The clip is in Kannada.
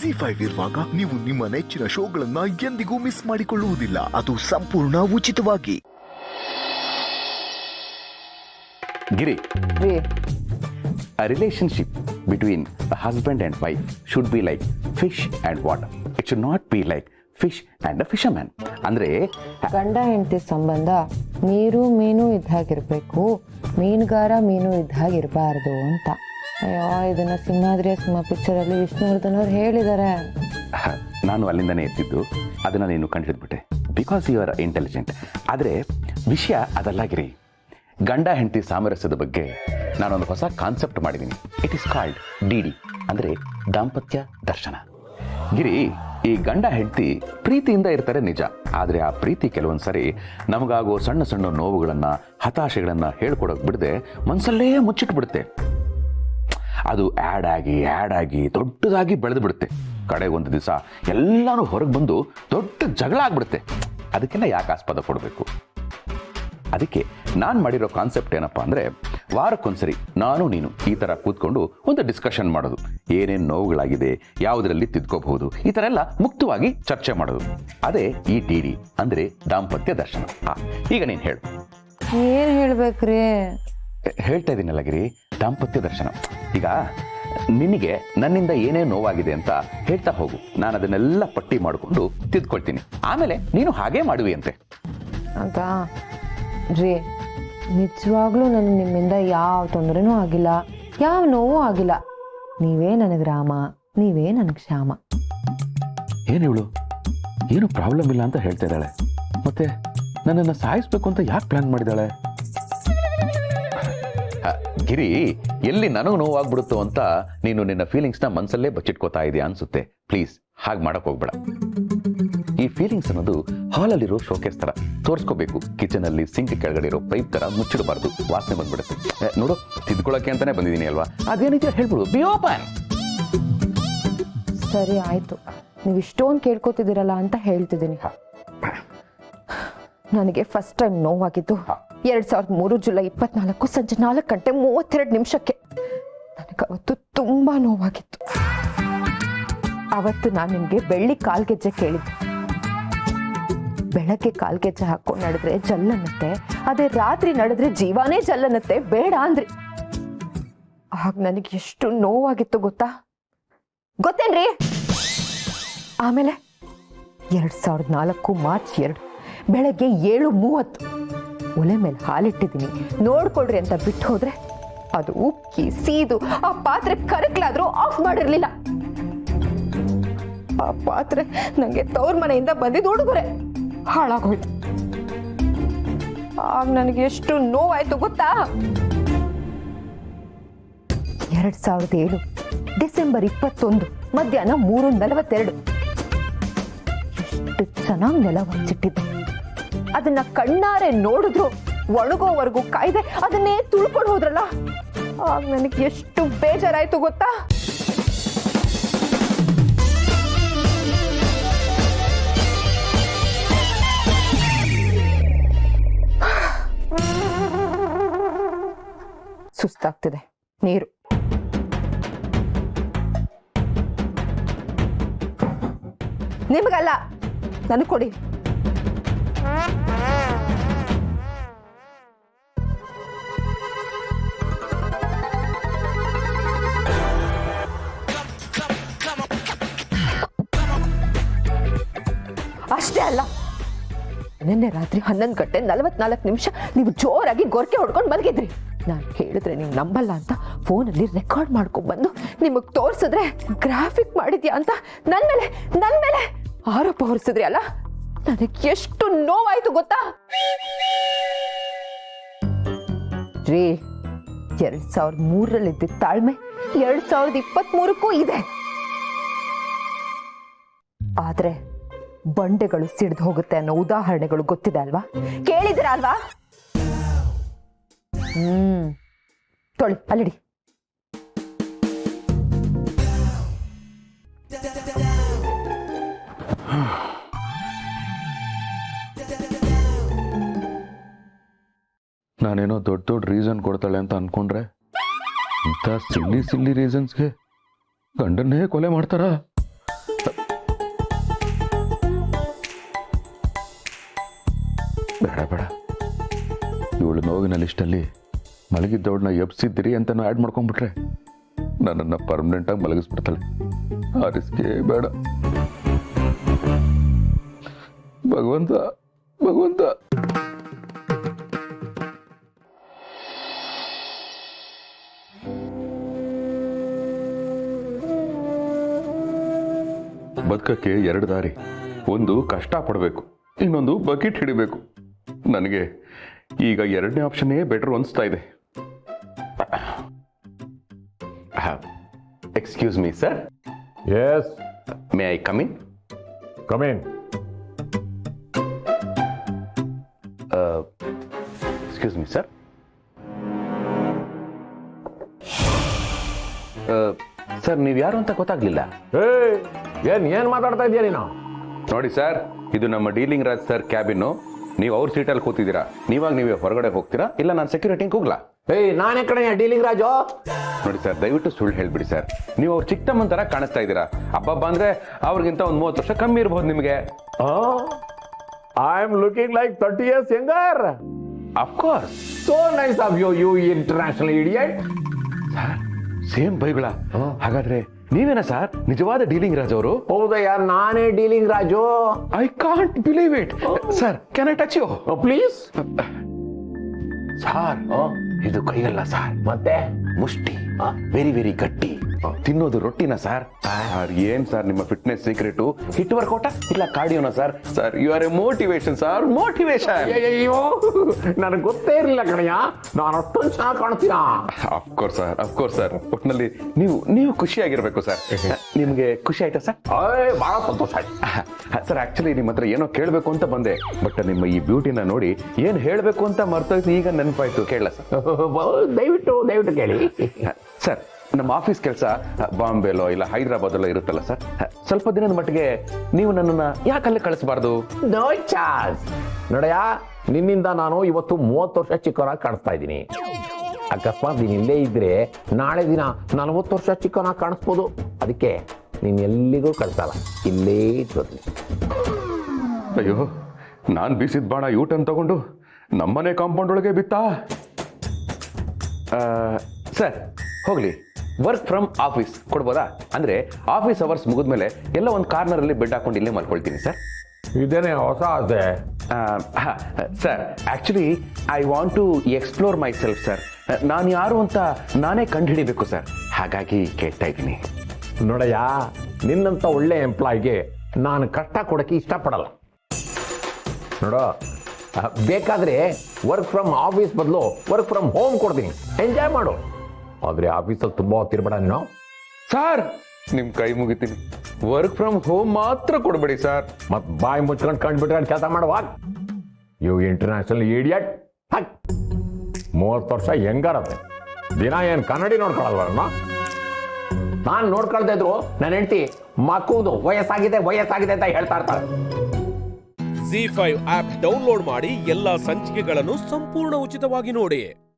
ಜಿ5 ಇರುವಾಗ ನೀವು ನಿಮ್ಮ ನೆಚ್ಚಿನ ಶೋಗಳನ್ನ ಎಂದಿಗೂ ಮಿಸ್ ಮಾಡಿಕೊಳ್ಳುವುದಿಲ್ಲ. ಅದು ಸಂಪೂರ್ಣ ಉಚಿತವಾಗಿ. ಗಿರಿ, a relationship between a husband and wife should be like fish and water. It should not be like fish and a fisherman. ಅಂದ್ರೆ ಗಂಡ ಹೆಂಡತಿ ಸಂಬಂಧ ನೀರು ಮೀನು ಇದ್ದಾಗಿರ್ಬೇಕು, ಮೀನುಗಾರ ಮೀನು ಇದ್ದಾಗಿರಬಾರ್ದು ಅಂತ. ಅಯ್ಯೋ, ಇದನ್ನ ಸಿಂಹಾದ್ರಿಯ ಸಿಂಹ ಪಿಕ್ಚರಲ್ಲಿ ವಿಷ್ಣುವರ್ಧನ್ ಅವ್ರು ಹೇಳಿದ್ದಾರೆ. ನಾನು ಅಲ್ಲಿಂದನೇ ಎತ್ತಿದ್ದು, ಅದನ್ನ ನೀನು ಕಂಡುಹಿಡಿದ್ಬಿಟ್ಟೆ. Because you are intelligent. ಆದರೆ ವಿಷಯ ಅದಲ್ಲ ಗಿರಿ. ಗಂಡ ಹೆಂಡತಿ ಸಾಮರಸ್ಯದ ಬಗ್ಗೆ ನಾನೊಂದು ಹೊಸ ಕಾನ್ಸೆಪ್ಟ್ ಮಾಡಿದ್ದೀನಿ. ಇಟ್ ಈಸ್ ಕಾಲ್ಡ್ DD, ಅಂದರೆ ದಾಂಪತ್ಯ ದರ್ಶನ. ಗಿರಿ, ಈ ಗಂಡ ಹೆಂಡತಿ ಪ್ರೀತಿಯಿಂದ ಇರ್ತಾರೆ ನಿಜ, ಆದರೆ ಆ ಪ್ರೀತಿ ಕೆಲವೊಂದು ಸರಿ ನಮಗಾಗೋ ಸಣ್ಣ ಸಣ್ಣ ನೋವುಗಳನ್ನು, ಹತಾಶೆಗಳನ್ನು ಹೇಳ್ಕೊಡೋಕೆ ಬಿಡದೆ ಮನಸ್ಸಲ್ಲೇ ಮುಚ್ಚಿಟ್ಬಿಡುತ್ತೆ. ಅದು ಆ್ಯಡ್ ಆಗಿ ದೊಡ್ಡದಾಗಿ ಬೆಳೆದು ಬಿಡುತ್ತೆ. ಕಡೆಗೆ ಒಂದು ದಿವಸ ಎಲ್ಲನೂ ಹೊರಗೆ ಬಂದು ದೊಡ್ಡ ಜಗಳ ಆಗ್ಬಿಡುತ್ತೆ. ಅದಕ್ಕೆಲ್ಲ ಯಾಕೆ ಆಸ್ಪದ ಕೊಡಬೇಕು? ಅದಕ್ಕೆ ನಾನು ಮಾಡಿರೋ ಕಾನ್ಸೆಪ್ಟ್ ಏನಪ್ಪ ಅಂದರೆ, ವಾರಕ್ಕೊಂದ್ಸರಿ ನಾನು ನೀನು ಈ ಥರ ಕೂತ್ಕೊಂಡು ಒಂದು ಡಿಸ್ಕಷನ್ ಮಾಡೋದು. ಏನೇನು ನೋವುಗಳಾಗಿದೆ, ಯಾವುದರಲ್ಲಿ ತಿದ್ಕೋಬಹುದು, ಈ ಥರ ಎಲ್ಲ ಮುಕ್ತವಾಗಿ ಚರ್ಚೆ ಮಾಡೋದು. ಅದೇ ಈ DD, ಅಂದರೆ ದಾಂಪತ್ಯ ದರ್ಶನ. ಈಗ ನೀನು ಹೇಳು. ಏನ್ ಹೇಳ್ಬೇಕ್ರಿ? ಹೇಳ್ತಾ ಇದ್ದೀನಲ್ಲ ಗಿರಿ, ದಾಂಪತ್ಯ ದರ್ಶನ. ಈಗ ನಿನಗೆ ನನ್ನಿಂದ ಏನೇ ನೋವಾಗಿದೆ ಅಂತ ಹೇಳ್ತಾ ಹೋಗು. ನಾನು ಅದನ್ನೆಲ್ಲ ಪಟ್ಟಿ ಮಾಡಿಕೊಂಡು ತಿದ್ಕೊಳ್ತೀನಿ. ಆಮೇಲೆ ನೀನು ಹಾಗೇ ಮಾಡುವಿ ಅಂತೆ. ಅಂತ ರೀ, ನಿಜವಾಗ್ಲೂ ನನಗೆ ನಿಮ್ಮಿಂದ ಯಾವ ತೊಂದರೆನೂ ಆಗಿಲ್ಲ, ಯಾವ ನೋವು ಆಗಿಲ್ಲ. ನೀವೇ ನನಗೆ ರಾಮ, ನೀವೇ ನನಗೆ ಶ್ಯಾಮ. ಏನು ಇವಳು ಏನು ಪ್ರಾಬ್ಲಮ್ ಇಲ್ಲ ಅಂತ ಹೇಳ್ತಾ ಇದ್ದಾಳೆ, ಮತ್ತೆ ನನ್ನನ್ನು ಸಾಯಿಸ್ಬೇಕು ಅಂತ ಯಾಕೆ ಪ್ಲಾನ್ ಮಾಡಿದ್ದಾಳೆ? ಗಿರಿ, ಎಲ್ಲಿ ನನಗೆ ನೋವಾಗ್ಬಿಡುತ್ತೋ ಅಂತ ನೀನು ನಿನ್ನ ಫೀಲಿಂಗ್ಸ್ನ ಮನಸ್ಸಲ್ಲೇ ಬಚ್ಚಿಟ್ಕೋತಾ ಇದೆಯಾ ಅನ್ಸುತ್ತೆ. ಪ್ಲೀಸ್ ಹಾಗೆ ಮಾಡಕ್ ಹೋಗ್ಬೇಡ. ಈ ಫೀಲಿಂಗ್ಸ್ ಅನ್ನೋದು ಹಾಲಲ್ಲಿರೋ ಶೋಕೇಸ್ ತರ ತೋರಿಸ್ಕೋಬೇಕು. ಕಿಚನ್ ಅಲ್ಲಿ ಸಿಂಕ್ ಕೆಳಗಡೆ ಇರೋ ಪೈಪ್ ತರ ಮುಚ್ಚಿಡಬಾರ್ದು, ವಾಸನೆ ಬಂದ್ಬಿಡುತ್ತೆ. ನೋಡು, ತಿದ್ಕೊಳ್ಳೋಕೆ ಅಂತಾನೆ ಬಂದಿದ್ದೀನಿ ಅಲ್ವಾ, ಅದೇನಿದೆಯೋ ಹೇಳ್ಬಿಡು. B open. ಸರಿ ಆಯ್ತು, ನೀವು ಇಷ್ಟೊಂದು ಕೇಳ್ಕೊತಿದ್ದೀರಲ್ಲ ಅಂತ ಹೇಳ್ತಿದ್ದೀನಿ. ನನಗೆ ಫಸ್ಟ್ ಟೈಮ್ ನೋವಾಗಿದ್ದು 2003 ಜುಲೈ 24 ಸಂಜೆ 4:32 ನನಗವತ್ತು ತುಂಬಾ ನೋವಾಗಿತ್ತು. ಅವತ್ತು ನಾನು ನಿಮ್ಗೆ ಬೆಳ್ಳಿ ಕಾಲ್ಗೆಜ್ಜೆ ಕೇಳಿದ್ದೆ. ಬೆಳಗ್ಗೆ ಕಾಲ್ಗೆಜ್ಜೆ ಹಾಕೊಂಡು ನಡೆದ್ರೆ ಜಲ್ಲನ್ನತ್ತೆ, ಅದೇ ರಾತ್ರಿ ನಡೆದ್ರೆ ಜೀವಾನೇ ಜಲ್ಲನ್ನತ್ತೆ, ಬೇಡ ಅಂದ್ರಿ. ಆಗ ನನಗೆ ಎಷ್ಟು ನೋವಾಗಿತ್ತು ಗೊತ್ತೇನ್ರಿ? ಆಮೇಲೆ 2004 ಮಾರ್ಚ್ 2 ಬೆಳಗ್ಗೆ 7:30 ಒಲೆ ಮೇಲೆ ಹಾಲಿಟ್ಟಿದ್ದೀನಿ, ನೋಡ್ಕೊಳ್ರಿ ಅಂತ ಬಿಟ್ಟು ಹೋದ್ರೆ ಅದು ಉಕ್ಕಿ ಸೀದು ಆ ಪಾತ್ರೆ ಕರಕ್ಲಾದ್ರೂ ಆಫ್ ಮಾಡಿರ್ಲಿಲ್ಲ. ಆ ಪಾತ್ರೆ ನಂಗೆ ತವ್ರ ಮನೆಯಿಂದ ಬಂದಿದ್ದು ಉಡುಗೊರೆ, ಹಾಳಾಗೋಯ್ತು. ಆಗ ನನಗೆ ಎಷ್ಟು ನೋವಾಯ್ತು ಗೊತ್ತಾ? 2007 ಡಿಸೆಂಬರ್ 21 ಮಧ್ಯಾಹ್ನ 3:42 ಎಷ್ಟು ಚೆನ್ನಾಗಿ ನೆಲ ಒರೆಸಿಟ್ಟಿದ್ದೆ. ಅದನ್ನ ಕಣ್ಣಾರೆ ನೋಡಿದ್ರು ಒಣಗೋವರೆಗೂ ಕಾಯ್ದೆ ಅದನ್ನೇ ತುಳ್ಕೊಂಡು ಹೋದ್ರಲ್ಲ, ಆಗ ನನಗೆ ಎಷ್ಟು ಬೇಜಾರಾಯ್ತು ಗೊತ್ತಾ? ಸುಸ್ತಾಗ್ತಿದೆ, ನೀರು. ನಿಮಗಲ್ಲ, ನನಗೆ ಕೊಡಿ. ಅಷ್ಟೇ ಅಲ್ಲ, ನಿನ್ನೆ ರಾತ್ರಿ 11:44 ನೀವು ಜೋರಾಗಿ ಗೊರಕೆ ಹೊಡ್ಕೊಂಡು ಮಲಗಿದ್ರಿ. ನಾನು ಹೇಳಿದ್ರೆ ನೀವು ನಂಬಲ್ಲ ಅಂತ ಫೋನಲ್ಲಿ ರೆಕಾರ್ಡ್ ಮಾಡ್ಕೊಂಡ್ ಬಂದು ನಿಮಗ್ ತೋರ್ಸಿದ್ರೆ ಗ್ರಾಫಿಕ್ ಮಾಡಿದ್ಯಾ ಅಂತ ನನ್ ಮೇಲೆ ಆರೋಪ ಹೊರಿಸಿದ್ರಿ ಅಲ್ಲ. ನನಗೆ ಎಷ್ಟು ನೋವಾಯ್ತು ಗೊತ್ತಾ ರೀ? 2003 ತಾಳ್ಮೆ 2023 ಇದೆ. ಆದ್ರೆ ಬಂಡೆಗಳು ಸಿಡ್ದು ಹೋಗುತ್ತೆ ಅನ್ನೋ ಉದಾಹರಣೆಗಳು ಗೊತ್ತಿದೆ ಅಲ್ವಾ? ಕೇಳಿದಿರ ಅಲ್ವಾ? ತೊಳಿ ಅಲ್ಲಿಡಿ. ನಾನೇನೋ ದೊಡ್ಡ ರೀಸನ್ ಕೊಡ್ತಾಳೆ ಅಂತ ಅನ್ಕೊಂಡ್ರೆ ಇಂಥ ಸಿಲ್ಲಿ ರೀಸನ್ಸ್ಗೆ ಗಂಡನ್ನೇ ಕೊಲೆ ಮಾಡ್ತಾರ. ಬೇಡ ಇವಳು ನೋವಿನ ಲಿಸ್ಟಲ್ಲಿ ಮಲಗಿದ್ದವಳನ್ನ ಎಬ್ಸಿದ್ದೀರಿ ಅಂತ ಆ್ಯಡ್ ಮಾಡ್ಕೊಂಡ್ಬಿಟ್ರೆ ನನ್ನನ್ನು ಪರ್ಮನೆಂಟಾಗಿ ಮಲಗಿಸ್ಬಿಡ್ತಾಳೆ. ಆ ರಿಸ್ಕೇ ಬೇಡ. ಭಗವಂತ ಭಗವಂತ. ಬದುಕಕ್ಕೆ ಎರಡು ದಾರಿ. ಒಂದು ಕಷ್ಟ ಪಡಬೇಕು, ಇನ್ನೊಂದು ಬಕೆಟ್ ಹಿಡಿಬೇಕು. ನನಗೆ ಈಗ ಎರಡನೇ ಆಪ್ಷನ್ನೇ ಬೆಟರ್ ಅನಿಸ್ತಾ ಇದೆ. Excuse me sir. Yes, may I come in? come in. Excuse me sir. Sir ನೀವು ಯಾರು ಅಂತ ಗೊತ್ತಾಗ್ಲಿಲ್ಲ. ಏನ್ ಮಾತಾಡ್ತಾ ಇದೀಯ ನೀನು? ನೋಡಿ ಸರ್, ಇದು ನಮ್ಮ ಡೀಲಿಂಗ್ ರಾಜ್ ಸರ್ ಕ್ಯಾಬಿನ್ನು. ನೀವು ಅವ್ರ ಸೀಟಲ್ಲಿ ಕೂತಿದ್ದೀರಾ. ನೀವೇ ಹೊರಗಡೆ ಹೋಗ್ತೀರಾ, ಇಲ್ಲ ನಾನು ಸೆಕ್ಯೂರಿಟಿಗೆ ಹೋಗ್ಲಾ? ನಾನೇ ಕಡೆ ಡೀಲಿಂಗ್ ರಾಜು. ನೋಡಿ ಸರ್, ದಯವಿಟ್ಟು ಸುಳ್ಳು ಹೇಳ್ಬಿಡಿ ಸರ್. ನೀವು ಅವ್ರ ಚಿಕ್ಕಮ್ಮನ ತರ ಕಾಣಿಸ್ತಾ ಇದ್ದೀರಾ. ಹಬ್ಬ ಅಂದ್ರೆ ಅವ್ರಿಗಿಂತ ಒಂದು 30 ವರ್ಷ ಕಮ್ಮಿ ಇರಬಹುದು ನಿಮಗೆ. I am looking like 30 years younger. Of course. So nice of you, you international idiot. Sir, same ಬೈಗಳ. ಹಾಗಾದ್ರೆ ನೀವೇನಾ ಸರ್ ನಿಜವಾದ ಡೀಲಿಂಗ್ ರಾಜ್ ಅವರು? ಹೌದಯ್ಯ, ನಾನೇ dealing Raju. I can't believe it. Sir, can I touch you please? Sir, ಇದು ಕೈಯಲ್ಲ ಸಾರ್, ಮತ್ತೆ ಮುಷ್ಟಿ. ವೆರಿ ವೆರಿ ಗಟ್ಟಿ. ತಿನ್ನೋದು ರೊಟ್ಟಿನ ಸರ್. ಸರ್, ಏನ್ ಸರ್ ನಿಮ್ಮ ಫಿಟ್ನೆಸ್ ಸೀಕ್ರೆಟು? ಹಿಟ್ ವರ್ಕೌಟ ಇಲ್ಲ ಕಾರ್ಡಿಯೋನ sir? Sir, you are a motivation sir, motivation. ಅಯ್ಯೋ, ನನಗೆ ಗೊತ್ತೇ ಇರಲಿಲ್ಲ ಕಣಯ್ಯ, ನಾನು ಅಷ್ಟೊಂದು ಚೆನ್ನಾಗಿ ಕಾಣ್ತೀನ. Of course sir, of course sir. ಒಟ್ಟಿನಲ್ಲಿ ನೀವು ಖುಷಿಯಾಗಿರ್ಬೇಕು ಸರ್. ನಿಮ್ಗೆ ಖುಷಿ ಆಯ್ತಾ ಸರ್? ಬಹಳ ಸಂತೋಷ ಆಯ್ತು ಸರ್. ಆಕ್ಚುಲಿ ನಿಮ್ಮ ಹತ್ರ ಏನೋ ಕೇಳಬೇಕು ಅಂತ ಬಂದೆ, ಬಟ್ ನಿಮ್ಮ ಈ ಬ್ಯೂಟಿನ ನೋಡಿ ಏನ್ ಹೇಳ್ಬೇಕು ಅಂತ ಮರ್ತೋಯ್ತು. ಈಗ ನೆನಪಾಯ್ತು, ಕೇಳಲ್ಲ ಸರ್? ದಯವಿಟ್ಟು ಕೇಳಿ ಸರ್. ನಮ್ಮ ಆಫೀಸ್ ಕೆಲಸ ಬಾಂಬೆಲೋ ಇಲ್ಲ ಹೈದರಾಬಾದಲ್ಲೋ ಇರುತ್ತಲ್ಲ ಸರ್. ಸ್ವಲ್ಪ ದಿನದ ಮಟ್ಟಿಗೆ ನೀವು ನನ್ನನ್ನು ಯಾಕಲ್ಲೇ ಕಳಿಸಬಾರ್ದು? No chance. ನೋಡಯ್ಯ, ನಿನ್ನಿಂದ ನಾನು ಇವತ್ತು 30 ವರ್ಷ ಚಿಕ್ಕವನಾಗಿ ಕಾಣಿಸ್ತಾ ಇದ್ದೀನಿ. ಅಕಸ್ಮಾತ್ ನೀನು ಇಲ್ಲೇ ಇದ್ರೆ ನಾಳೆ ದಿನ 40 ವರ್ಷ ಚಿಕ್ಕವನಾಗಿ ಕಾಣಿಸ್ಬೋದು. ಅದಕ್ಕೆ ನೀನು ಎಲ್ಲಿಗೂ ಕಳಿಸಲ್ಲ, ಇಲ್ಲೇ ಇಟ್ಕೊತೀನಿ. ಅಯ್ಯೋ, ನಾನು ಬೀಸಿದ ಬಾಣ ಯೂಟರ್ನ್ ತಗೊಂಡು ನಮ್ಮನೆ ಕಾಂಪೌಂಡ್ ಒಳಗೆ ಬಿತ್ತಾ? ಸರ್, ಹೋಗ್ಲಿ, ವರ್ಕ್ ಫ್ರಮ್ ಆಫೀಸ್ ಕೊಡ್ಬೋದಾ? ಅಂದ್ರೆ ಆಫೀಸ್ ಅವರ್ಸ್ ಮುಗಿದ್ಮೇಲೆ ಎಲ್ಲ ಒಂದು ಕಾರ್ನರಲ್ಲಿ ಬೆಡ್ ಹಾಕೊಂಡು ಇಲ್ಲೇ ಮಲ್ಕೊಳ್ತೀನಿ ಸರ್. ಇದೇನೆ ಹೊಸ ಆಸೆ. Sir, actually I want to explore my self sir. ನಾನು ಯಾರು ಅಂತ ನಾನೇ ಕಂಡುಹಿಡಿಬೇಕು ಸರ್. ಹಾಗಾಗಿ ಕೇಳ್ತಾ ಇದ್ದೀನಿ. ನೋಡಯ್ಯ, ನಿನ್ನಂತ ಒಳ್ಳೆ ಎಂಪ್ಲಾಯ್ಗೆ ನಾನು ಕಷ್ಟ ಕೊಡಕ್ಕೆ ಇಷ್ಟಪಡಲ್ಲ. ನೋಡೋ, ಬೇಕಾದ್ರೆ ವರ್ಕ್ ಫ್ರಮ್ ಆಫೀಸ್ ಬದಲು ವರ್ಕ್ ಫ್ರಮ್ ಹೋಮ್ ಕೊಡ್ತೀನಿ, ಎಂಜಾಯ್ ಮಾಡು. ಆದ್ರೆ ಆಫೀಸಲ್ಲಿ ತುಂಬಾ ಹೊತ್ತಿರ್ಬೇಡ ನೀನು. ಸರ್, ನಿಮ್ ಕೈ ಮುಗಿತೀನಿ, ವರ್ಕ್ ಫ್ರಮ್ ಹೋಮ್ ಮಾತ್ರ ಕೊಡ್ಬೇಡಿ ಸರ್. ಮತ್ ಬಾಯಿ ಮುಚ್ಕೊಂಡು ಕಂಡ್ಬಿಟ್ರೆ ಕೆಲಸ ಮಾಡುವ. ಇವು ಇಂಟರ್ನ್ಯಾಷನಲ್ ಇಡಿಯಟ್. 30 ವರ್ಷ ಹೆಂಗಾರತ್ತೆ. ದಿನ ಏನ್ ಕನ್ನಡಿ ನೋಡ್ಕೊಳಲ್ವ? ನಾನು ನೋಡ್ಕೊಳ್ತಾ ಇದ್ರು ನನ್ನ ಹೆಂಡತಿ ಮಕ್ಕಳು ವಯಸ್ಸಾಗಿದೆ ಅಂತ ಹೇಳ್ತಾ ಇರ್ತಾರೆ. ZEE5 ಆಪ್ ಡೌನ್ಲೋಡ್ ಮಾಡಿ ಎಲ್ಲಾ ಸಂಚಿಕೆಗಳನ್ನು ಸಂಪೂರ್ಣ ಉಚಿತವಾಗಿ ನೋಡಿ.